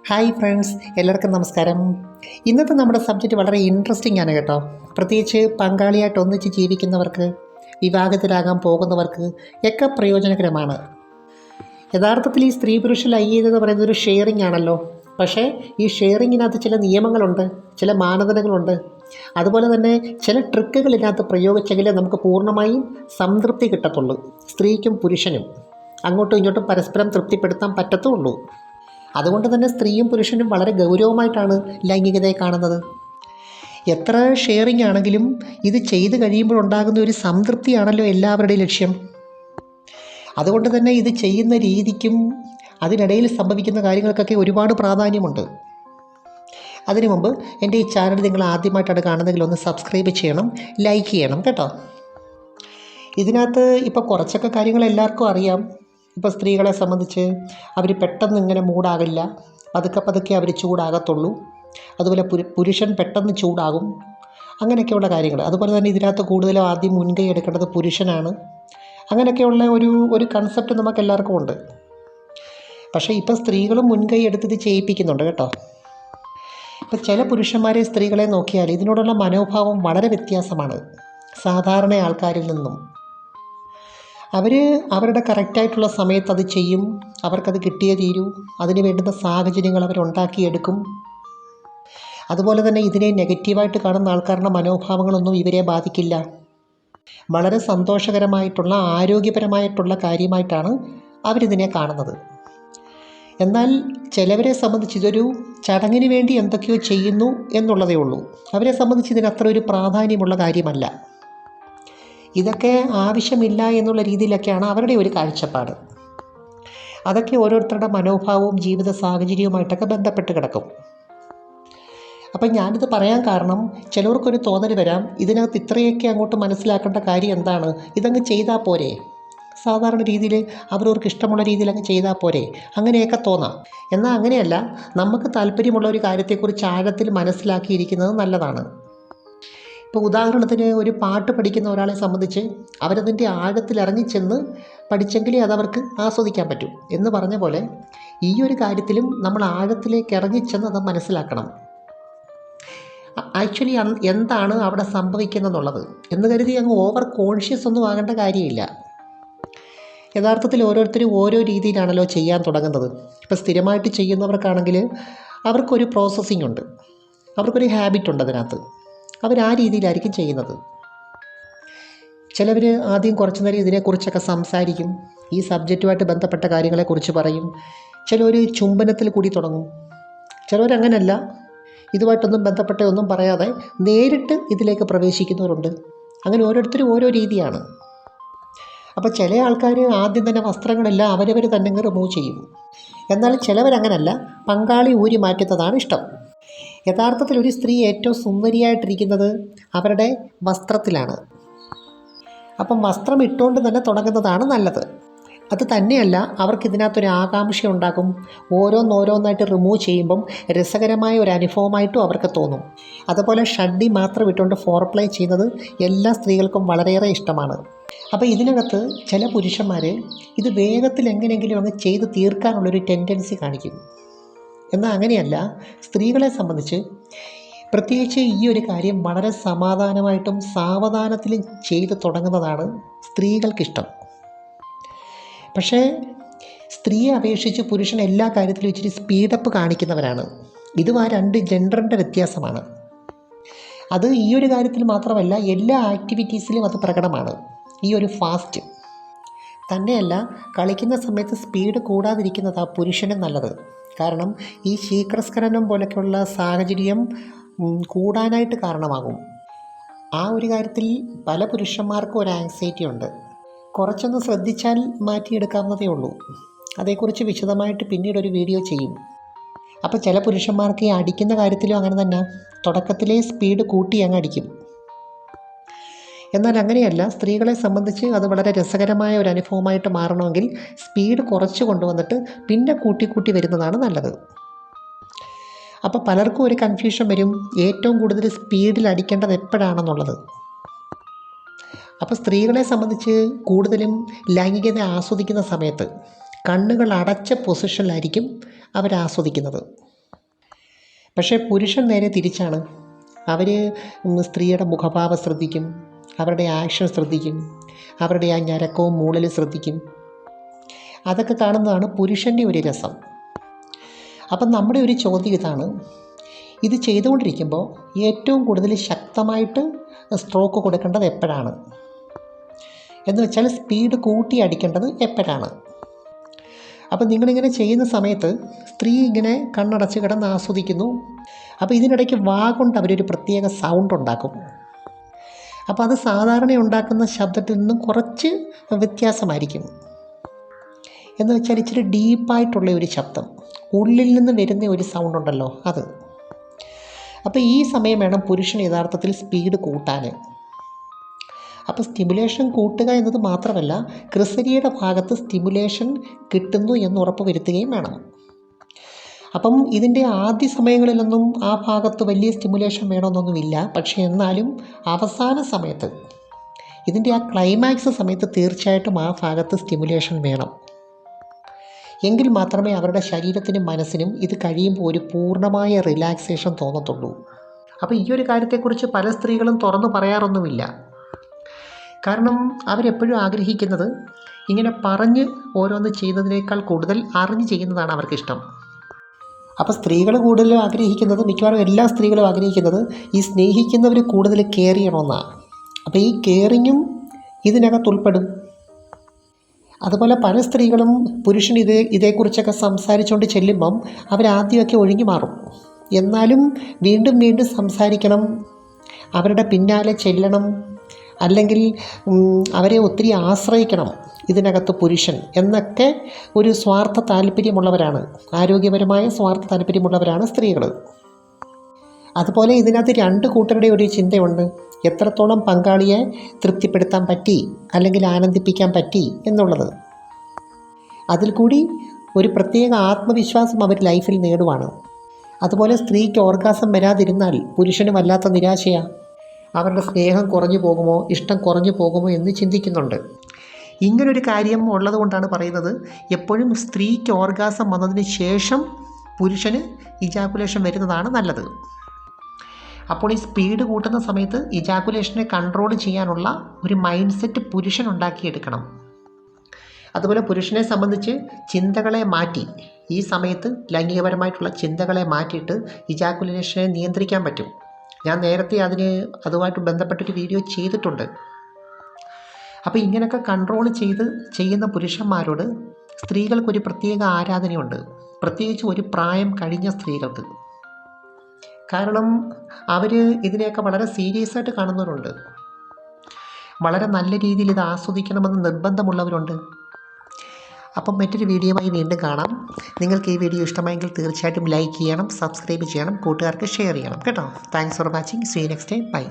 Hi friends, എല്ലാവർക്കും നമസ്കാരം. ഇന്നത്തെ നമ്മുടെ സബ്ജക്റ്റ് വളരെ ഇൻട്രസ്റ്റിംഗ് ആണ് കേട്ടോ. പ്രത്യേകിച്ച് പങ്കാളിയായിട്ട് ഒന്നിച്ച് ജീവിക്കുന്നവർക്ക്, വിവാഹത്തിലാകാൻ പോകുന്നവർക്ക് ഒക്കെ പ്രയോജനകരമാണ്. യഥാർത്ഥത്തിൽ ഈ സ്ത്രീ പുരുഷ ലൈംഗികത എന്ന് പറയുന്നത് ഒരു ഷെയറിംഗ് ആണല്ലോ. പക്ഷേ ഈ ഷെയറിങ്ങിനകത്ത് ചില നിയമങ്ങളുണ്ട്, ചില മാനദണ്ഡങ്ങളുണ്ട്. അതുപോലെ തന്നെ ചില ട്രിക്കുകൾ ഇതിനകത്ത് പ്രയോഗിച്ചെങ്കിലേ നമുക്ക് പൂർണ്ണമായും സംതൃപ്തി കിട്ടത്തുള്ളൂ. സ്ത്രീക്കും പുരുഷനും അങ്ങോട്ടും ഇങ്ങോട്ടും പരസ്പരം തൃപ്തിപ്പെടുത്താൻ പറ്റത്തുള്ളൂ. അതുകൊണ്ട് തന്നെ സ്ത്രീയും പുരുഷനും വളരെ ഗൗരവമായിട്ടാണ് ലൈംഗികതയെ കാണുന്നത്. എത്ര ഷെയറിംഗ് ആണെങ്കിലും ഇത് ചെയ്ത് കഴിയുമ്പോഴുണ്ടാകുന്ന ഒരു സംതൃപ്തിയാണല്ലോ എല്ലാവരുടെയും ലക്ഷ്യം. അതുകൊണ്ട് തന്നെ ഇത് ചെയ്യുന്ന രീതിക്കും അതിനിടയിൽ സംഭവിക്കുന്ന കാര്യങ്ങൾക്കൊക്കെ ഒരുപാട് പ്രാധാന്യമുണ്ട്. അതിനു മുമ്പ് എൻ്റെ ഈ ചാനൽ നിങ്ങൾ ആദ്യമായിട്ടാണ് കാണുന്നതെങ്കിൽ ഒന്ന് സബ്സ്ക്രൈബ് ചെയ്യണം, ലൈക്ക് ചെയ്യണം കേട്ടോ. ഇതിനകത്ത് ഇപ്പോൾ കുറച്ചൊക്കെ കാര്യങ്ങൾ എല്ലാവർക്കും അറിയാം. ഇപ്പോൾ സ്ത്രീകളെ സംബന്ധിച്ച് അവർ പെട്ടെന്ന് ഇങ്ങനെ മൂടാകില്ല, പതുക്കെ പതുക്കെ അവർ ചൂടാകത്തുള്ളൂ. അതുപോലെ പുരുഷൻ പെട്ടെന്ന് ചൂടാകും, അങ്ങനെയൊക്കെയുള്ള കാര്യങ്ങൾ. അതുപോലെ തന്നെ ഇതിനകത്ത് കൂടുതലും ആദ്യം മുൻകൈ എടുക്കേണ്ടത് പുരുഷനാണ്. അങ്ങനെയൊക്കെയുള്ള ഒരു കൺസെപ്റ്റ് നമുക്ക് എല്ലാവർക്കും ഉണ്ട്. പക്ഷേ ഇപ്പോൾ സ്ത്രീകളും മുൻകൈ എടുത്തിത് ചെയ്യിപ്പിക്കുന്നുണ്ട് കേട്ടോ. ഇപ്പോൾ ചില പുരുഷന്മാരെ സ്ത്രീകളെ നോക്കിയാൽ ഇതിനോടുള്ള മനോഭാവം വളരെ വ്യത്യാസമാണ് സാധാരണ ആൾക്കാരിൽ നിന്നും. അവർ അവരുടെ കറക്റ്റായിട്ടുള്ള സമയത്ത് അത് ചെയ്യും, അവർക്കത് കിട്ടിയേ തീരൂ. അതിന് വേണ്ടുന്ന സാഹചര്യങ്ങൾ അവരുണ്ടാക്കിയെടുക്കും. അതുപോലെ തന്നെ ഇതിനെ നെഗറ്റീവായിട്ട് കാണുന്ന ആൾക്കാരുടെ മനോഭാവങ്ങളൊന്നും ഇവരെ ബാധിക്കില്ല. വളരെ സന്തോഷകരമായിട്ടുള്ള ആരോഗ്യപരമായിട്ടുള്ള കാര്യമായിട്ടാണ് അവരിതിനെ കാണുന്നത്. എന്നാൽ ചിലവരെ സംബന്ധിച്ച് ഇതൊരു ചടങ്ങിന് വേണ്ടി എന്തൊക്കെയോ ചെയ്യുന്നു എന്നുള്ളതേ ഉള്ളൂ. അവരെ സംബന്ധിച്ച് ഇതിന് അത്ര ഒരു പ്രാധാന്യമുള്ള കാര്യമല്ല. ഇതൊക്കെ ആവശ്യമില്ല എന്നുള്ള രീതിയിലൊക്കെയാണ് അവരുടെ ഒരു കാഴ്ചപ്പാട്. അതൊക്കെ ഓരോരുത്തരുടെ മനോഭാവവും ജീവിത സാഹചര്യവുമായിട്ടൊക്കെ ബന്ധപ്പെട്ട് കിടക്കും. അപ്പം ഞാനിത് പറയാൻ കാരണം ചിലവർക്കൊരു തോന്നൽ വരാം, ഇതിനകത്ത് ഇത്രയൊക്കെ അങ്ങോട്ട് മനസ്സിലാക്കേണ്ട കാര്യം എന്താണ്, ഇതങ്ങ് ചെയ്താൽ പോരെ, സാധാരണ രീതിയിൽ അവരവർക്ക് ഇഷ്ടമുള്ള രീതിയിൽ അങ്ങ് ചെയ്താൽ പോരെ, അങ്ങനെയൊക്കെ തോന്നാം. എന്നാൽ അങ്ങനെയല്ല. നമുക്ക് താല്പര്യമുള്ള ഒരു കാര്യത്തെക്കുറിച്ച് ആഴത്തിൽ മനസ്സിലാക്കിയിരിക്കുന്നത് നല്ലതാണ്. ഇപ്പോൾ ഉദാഹരണത്തിന് ഒരു പാട്ട് പഠിക്കുന്ന ഒരാളെ സംബന്ധിച്ച് അവരതിൻ്റെ ആഴത്തിൽ ഇറങ്ങിച്ചെന്ന് പഠിച്ചെങ്കിലേ അതവർക്ക് ആസ്വദിക്കാൻ പറ്റും എന്ന് പറഞ്ഞ പോലെ ഈ ഒരു കാര്യത്തിലും നമ്മൾ ആഴത്തിലേക്ക് ഇറങ്ങിച്ചെന്ന് അത് മനസ്സിലാക്കണം. ആക്ച്വലി എന്താണ് അവിടെ സംഭവിക്കുന്നതെന്നുള്ളത് എന്ന് കരുതി അങ്ങ് ഓവർ കോൺഷ്യസ് ഒന്നും ആകേണ്ട കാര്യമില്ല. യഥാർത്ഥത്തിൽ ഓരോരുത്തരും ഓരോ രീതിയിലാണല്ലോ ചെയ്യാൻ തുടങ്ങുന്നത്. ഇപ്പോൾ സ്ഥിരമായിട്ട് ചെയ്യുന്നവർക്കാണെങ്കിൽ അവർക്കൊരു പ്രോസസ്സിംഗ് ഉണ്ട്, അവർക്കൊരു ഹാബിറ്റ് ഉണ്ട്. അതിനകത്ത് അവർ ആ രീതിയിലായിരിക്കും ചെയ്യുന്നത്. ചിലവർ ആദ്യം കുറച്ച് നേരം ഇതിനെക്കുറിച്ചൊക്കെ സംസാരിക്കും, ഈ സബ്ജക്റ്റുമായിട്ട് ബന്ധപ്പെട്ട കാര്യങ്ങളെക്കുറിച്ച് പറയും. ചിലർ ചുംബനത്തിൽ കൂടി തുടങ്ങും. ചിലവരങ്ങനല്ല, ഇതുമായിട്ടൊന്നും ബന്ധപ്പെട്ട ഒന്നും പറയാതെ നേരിട്ട് ഇതിലേക്ക് പ്രവേശിക്കുന്നവരുണ്ട്. അങ്ങനെ ഓരോരുത്തരും ഓരോ രീതിയാണ്. അപ്പോൾ ചില ആൾക്കാർ ആദ്യം തന്നെ വസ്ത്രങ്ങളെല്ലാം അവരവർ തന്നെ റിമൂവ് ചെയ്യും. എന്നാൽ ചിലവരങ്ങനല്ല, പങ്കാളി ഊരി മാറ്റുന്നതാണ് ഇഷ്ടം. യഥാർത്ഥത്തിൽ ഒരു സ്ത്രീ ഏറ്റവും സുന്ദരിയായിട്ടിരിക്കുന്നത് അവരുടെ വസ്ത്രത്തിലാണ്. അപ്പം വസ്ത്രം ഇട്ടുകൊണ്ട് തന്നെ തുടങ്ങുന്നതാണ് നല്ലത്. അത് തന്നെയല്ല, അവർക്കിതിനകത്തൊരു ആകാംക്ഷ ഉണ്ടാകും. ഓരോന്നോരോന്നായിട്ട് റിമൂവ് ചെയ്യുമ്പം രസകരമായ ഒരു അനുഭവമായിട്ടും അവർക്ക് തോന്നും. അതുപോലെ ഷഡ്ഡി മാത്രം ഇട്ടുകൊണ്ട് ഫോർപ്ലേ ചെയ്യുന്നത് എല്ലാ സ്ത്രീകൾക്കും വളരെയേറെ ഇഷ്ടമാണ്. അപ്പോൾ ഇതിനകത്ത് ചില പുരുഷന്മാർ ഇത് വേഗത്തിൽ എങ്ങനെയെങ്കിലും അങ്ങ് ചെയ്ത് തീർക്കാനുള്ളൊരു ടെൻഡൻസി കാണിക്കും. എന്നാൽ അങ്ങനെയല്ല. സ്ത്രീകളെ സംബന്ധിച്ച് പ്രത്യേകിച്ച് ഈ ഒരു കാര്യം വളരെ സമാധാനമായിട്ടും സാവധാനത്തിലും ചെയ്ത് തുടങ്ങുന്നതാണ് സ്ത്രീകൾക്കിഷ്ടം. പക്ഷേ സ്ത്രീയെ അപേക്ഷിച്ച് പുരുഷൻ എല്ലാ കാര്യത്തിലും ഇച്ചിരി സ്പീഡപ്പ് കാണിക്കുന്നവരാണ്. ഇതും ആ രണ്ട് ജെൻഡറിൻ്റെ വ്യത്യാസമാണ്. അത് ഈ ഒരു കാര്യത്തിൽ മാത്രമല്ല, എല്ലാ ആക്ടിവിറ്റീസിലും അത് പ്രകടമാണ്, ഈ ഒരു ഫാസ്റ്റ്. തന്നെയല്ല, കളിക്കുന്ന സമയത്ത് സ്പീഡ് കൂടാതിരിക്കുന്നതാണ് പുരുഷനും നല്ലത്. കാരണം ഈ ശീഘ്രസ്ഖലനം പോലൊക്കെയുള്ള സാഹചര്യം കൂടാനായിട്ട് കാരണമാകും. ആ ഒരു കാര്യത്തിൽ പല പുരുഷന്മാർക്കും ഒരു ആങ്സൈറ്റി ഉണ്ട്. കുറച്ചൊന്ന് ശ്രദ്ധിച്ചാൽ മാറ്റിയെടുക്കാവുന്നതേ ഉള്ളൂ. അതേക്കുറിച്ച് വിശദമായിട്ട് പിന്നീടൊരു വീഡിയോ ചെയ്യും. അപ്പോൾ ചില പുരുഷന്മാർക്ക് ഈ അടിക്കുന്ന കാര്യത്തിലും അങ്ങനെ തന്നെ, തുടക്കത്തിലേ സ്പീഡ് കൂട്ടി അങ്ങ് അടിക്കും. എന്നാൽ അങ്ങനെയല്ല, സ്ത്രീകളെ സംബന്ധിച്ച് അത് വളരെ രസകരമായ ഒരു അനുഭവമായിട്ട് മാറണമെങ്കിൽ സ്പീഡ് കുറച്ച് കൊണ്ടുവന്നിട്ട് പിന്നെ കൂട്ടി വരുന്നതാണ് നല്ലത്. അപ്പോൾ പലർക്കും ഒരു കൺഫ്യൂഷൻ വരും, ഏറ്റവും കൂടുതൽ സ്പീഡിൽ അടിക്കേണ്ടത് എപ്പോഴാണെന്നുള്ളത്. അപ്പോൾ സ്ത്രീകളെ സംബന്ധിച്ച് കൂടുതലും ലൈംഗികത ആസ്വദിക്കുന്ന സമയത്ത് കണ്ണുകൾ അടച്ച പൊസിഷനിലായിരിക്കും അവർ ആസ്വദിക്കുന്നത്. പക്ഷേ പുരുഷൻ നേരെ തിരിച്ചാണ്. അവർ സ്ത്രീയുടെ മുഖഭാവം ശ്രദ്ധിക്കും, അവരുടെ ആക്ഷൻ ശ്രദ്ധിക്കും, അവരുടെ ആ ഞരക്കവും മൂളലും ശ്രദ്ധിക്കും. അതൊക്കെ കാണുന്നതാണ് പുരുഷൻ്റെ ഒരു രസം. അപ്പം നമ്മുടെ ഒരു ചോദ്യം ഇതാണ്, ഇത് ചെയ്തുകൊണ്ടിരിക്കുമ്പോൾ ഏറ്റവും കൂടുതൽ ശക്തമായിട്ട് സ്ട്രോക്ക് കൊടുക്കേണ്ടത് എപ്പോഴാണ് എന്ന് വെച്ചാൽ സ്പീഡ് കൂട്ടി അടിക്കേണ്ടത് എപ്പോഴാണ്? അപ്പം നിങ്ങളിങ്ങനെ ചെയ്യുന്ന സമയത്ത് സ്ത്രീ ഇങ്ങനെ കണ്ണടച്ച് കിടന്ന് ആസ്വദിക്കുന്നു. അപ്പോൾ ഇതിനിടയ്ക്ക് വാ കൊണ്ട് അവരൊരു പ്രത്യേക സൗണ്ട് ഉണ്ടാക്കും. അപ്പോൾ അത് സാധാരണ ഉണ്ടാക്കുന്ന ശബ്ദത്തിൽ നിന്നും കുറച്ച് വ്യത്യാസമായിരിക്കും. എന്ന് വെച്ചാൽ ഇച്ചിരി ഡീപ്പായിട്ടുള്ള ഒരു ശബ്ദം, ഉള്ളിൽ നിന്ന് വരുന്ന ഒരു സൗണ്ട് ഉണ്ടല്ലോ അത്. അപ്പോൾ ഈ സമയം വേണം പുരുഷൻ യഥാർത്ഥത്തിൽ സ്പീഡ് കൂട്ടാൻ. അപ്പോൾ സ്റ്റിമുലേഷൻ കൂട്ടുക എന്നത് മാത്രമല്ല, ക്രിസരിയുടെ ഭാഗത്ത് സ്റ്റിമുലേഷൻ കിട്ടുന്നു എന്ന് ഉറപ്പ് വരുത്തുകയും വേണം. അപ്പം ഇതിൻ്റെ ആദ്യ സമയങ്ങളിലൊന്നും ആ ഭാഗത്ത് വലിയ സ്റ്റിമുലേഷൻ വേണമെന്നൊന്നുമില്ല. പക്ഷേ എന്നാലും അവസാന സമയത്ത്, ഇതിൻ്റെ ആ ക്ലൈമാക്സ് സമയത്ത് തീർച്ചയായിട്ടും ആ ഭാഗത്ത് സ്റ്റിമുലേഷൻ വേണം. എങ്കിൽ മാത്രമേ അവരുടെ ശരീരത്തിനും മനസ്സിനും ഇത് കഴിയുമ്പോൾ ഒരു പൂർണ്ണമായ റിലാക്സേഷൻ തോന്നത്തുള്ളൂ. അപ്പോൾ ഈ ഒരു കാര്യത്തെക്കുറിച്ച് പല സ്ത്രീകളും തുറന്നു പറയാറൊന്നുമില്ല. കാരണം അവരെപ്പോഴും ആഗ്രഹിക്കുന്നത് ഇങ്ങനെ പറഞ്ഞ് ഓരോന്ന് ചെയ്യുന്നതിനേക്കാൾ കൂടുതൽ അറിഞ്ഞ് ചെയ്യുന്നതാണ് അവർക്കിഷ്ടം. അപ്പോൾ സ്ത്രീകൾ കൂടുതലും ആഗ്രഹിക്കുന്നത്, മിക്കവാറും എല്ലാ സ്ത്രീകളും ആഗ്രഹിക്കുന്നത് ഈ സ്നേഹിക്കുന്നവർ കൂടുതൽ കെയർ ചെയ്യണമെന്നാണ്. അപ്പോൾ ഈ കെയറിങ്ങും ഇതിനകത്ത് ഉൾപ്പെടും. അതുപോലെ പല സ്ത്രീകളും പുരുഷൻ ഇതേക്കുറിച്ചൊക്കെ സംസാരിച്ചുകൊണ്ട് ചെല്ലുമ്പം അവരാദ്യമൊക്കെ ഒഴിഞ്ഞു മാറും. എന്നാലും വീണ്ടും വീണ്ടും സംസാരിക്കണം, അവരുടെ പിന്നാലെ ചെല്ലണം, അല്ലെങ്കിൽ അവരെ ഒത്തിരി ആശ്രയിക്കണം ഇതിനകത്ത് പുരുഷൻ എന്നൊക്കെ ഒരു സ്വാർത്ഥ താല്പര്യമുള്ളവരാണ്, ആരോഗ്യപരമായ സ്വാർത്ഥ താല്പര്യമുള്ളവരാണ് സ്ത്രീകൾ. അതുപോലെ ഇതിനകത്ത് രണ്ട് കൂട്ടരുടെ ഒരു ചിന്തയുണ്ട്, എത്രത്തോളം പങ്കാളിയെ തൃപ്തിപ്പെടുത്താൻ പറ്റി അല്ലെങ്കിൽ ആനന്ദിപ്പിക്കാൻ പറ്റി എന്നുള്ളത്. അതിൽ കൂടി ഒരു പ്രത്യേക ആത്മവിശ്വാസം അവർ ലൈഫിൽ നേടുവാണ്. അതുപോലെ സ്ത്രീക്ക് ഓർഗാസം വരാതിരുന്നാൽ പുരുഷന് വല്ലാത്ത നിരാശയാണ്. അവരുടെ സ്നേഹം കുറഞ്ഞു പോകുമോ, ഇഷ്ടം കുറഞ്ഞു പോകുമോ എന്ന് ചിന്തിക്കുന്നുണ്ട്. ഇങ്ങനൊരു കാര്യം ഉള്ളതുകൊണ്ടാണ് പറയുന്നത്, എപ്പോഴും സ്ത്രീക്ക് ഓർഗാസം വന്നതിന് ശേഷം പുരുഷന് ഇജാക്കുലേഷൻ വരുന്നതാണ് നല്ലത്. അപ്പോൾ ഈ സ്പീഡ് കൂട്ടുന്ന സമയത്ത് ഇജാക്കുലേഷനെ കൺട്രോൾ ചെയ്യാനുള്ള ഒരു മൈൻഡ് സെറ്റ് പുരുഷൻ ഉണ്ടാക്കിയെടുക്കണം. അതുപോലെ പുരുഷനെ സംബന്ധിച്ച് ചിന്തകളെ മാറ്റി, ഈ സമയത്ത് ലൈംഗികപരമായിട്ടുള്ള ചിന്തകളെ മാറ്റിയിട്ട് ഇജാക്കുലേഷനെ നിയന്ത്രിക്കാൻ പറ്റും. ഞാൻ നേരത്തെ അതുമായിട്ട് ബന്ധപ്പെട്ടൊരു വീഡിയോ ചെയ്തിട്ടുണ്ട്. അപ്പോൾ ഇങ്ങനെയൊക്കെ കൺട്രോൾ ചെയ്യുന്ന പുരുഷന്മാരോട് സ്ത്രീകൾക്കൊരു പ്രത്യേക ആരാധനയുണ്ട്, പ്രത്യേകിച്ച് ഒരു പ്രായം കഴിഞ്ഞ സ്ത്രീകൾക്ക്. കാരണം അവർ ഇതിനെയൊക്കെ വളരെ സീരിയസ് ആയിട്ട് കാണുന്നവരുണ്ട്, വളരെ നല്ല രീതിയിൽ ഇത് ആസ്വദിക്കണമെന്ന് നിർബന്ധമുള്ളവരുണ്ട്. അപ്പം മറ്റൊരു വീഡിയോയുമായി വീണ്ടും കാണാം. നിങ്ങൾക്ക് ഈ വീഡിയോ ഇഷ്ടമായെങ്കിൽ തീർച്ചയായിട്ടും ലൈക്ക് ചെയ്യണം, സബ്സ്ക്രൈബ് ചെയ്യണം, കൂട്ടുകാർക്ക് ഷെയർ ചെയ്യണം കേട്ടോ. Thanks for watching. See you next time. By.